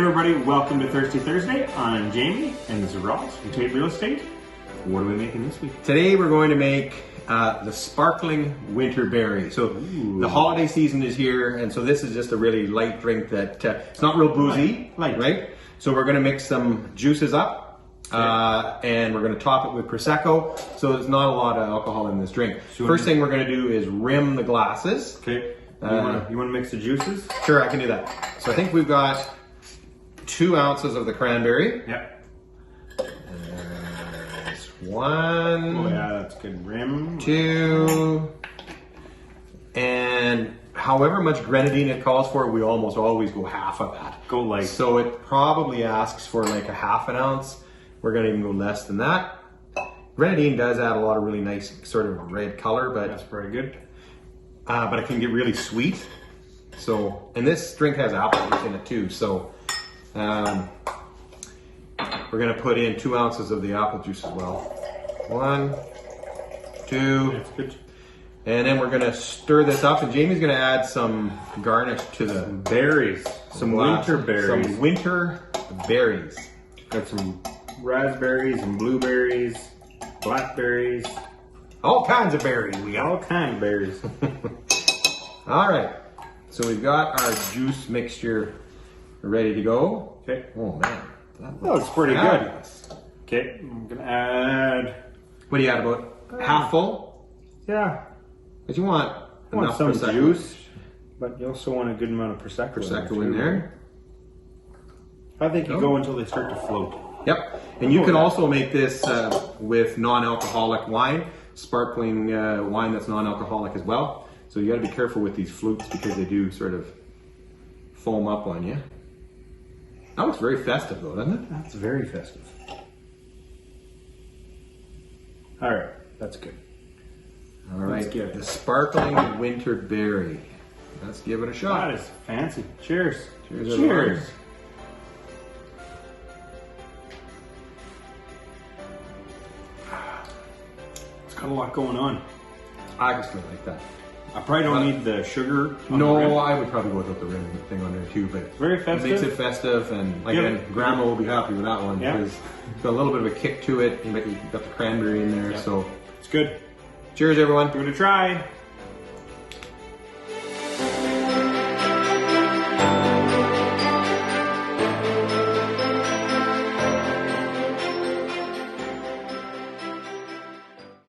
everybody, welcome to Thirsty Thursday. I'm Jamie, and this is Ross from Tait Real Estate. What are we making this week? Today we're going to make the sparkling winter berry. So the holiday season is here, and so this is just a really light drink that it's not real boozy, Light. right? So we're going to mix some juices up, and we're going to top it with Prosecco. So there's not a lot of alcohol in this drink. First thing we're going to do is rim the glasses. Okay. You want to mix the juices? Sure, I can do that. So I think we've got 2 ounces of the cranberry. Yep. There's 1. Oh yeah, that's good. Rim. 2. And however much grenadine it calls for, we almost always go half of that. Go light. So it probably asks for like a ½ ounce. We're gonna even go less than that. Grenadine does add a lot of really nice sort of red color, but That's very good. but it can get really sweet. So, and this drink has apple juice in it too. So we're gonna put in 2 ounces of the apple juice as well. 1, 2. That's good. And then we're gonna stir this up, and Jamie's gonna add some garnish to the Berries. Some winter berries. Some winter berries. Got some raspberries and blueberries, blackberries. All kinds of berries we got. All kind of berries. All right, so we've got our juice mixture ready to go. Okay. Oh man, that Looks pretty fabulous. good. Okay, I'm gonna add. What do you add, about half full? Yeah, But you want I want enough some Prosecco. juice, but you also want a good amount of Prosecco. Prosecco in there. I think you go until they start to float. Yep, and you can also make this with non-alcoholic wine, sparkling wine that's non-alcoholic as well. So you got to be careful with these flutes because they do sort of foam up on you. That looks very festive though, doesn't it? That's very festive. All right, that's good. All right, Let's get it. the sparkling winter berry. Let's give it a shot. That is fancy. Cheers. Cheers, Cheers. everyone. It's got a lot going on. I just really like that. I probably don't need the sugar. On the No, rim. I would probably go without the rim thing on there too, but Very it festive. makes it festive, and Yeah. again, Grandma will be happy with that one Yeah. because it's got a little bit of a kick to it. You've got the cranberry in there, Yeah. so It's good. cheers, everyone. Give it a try.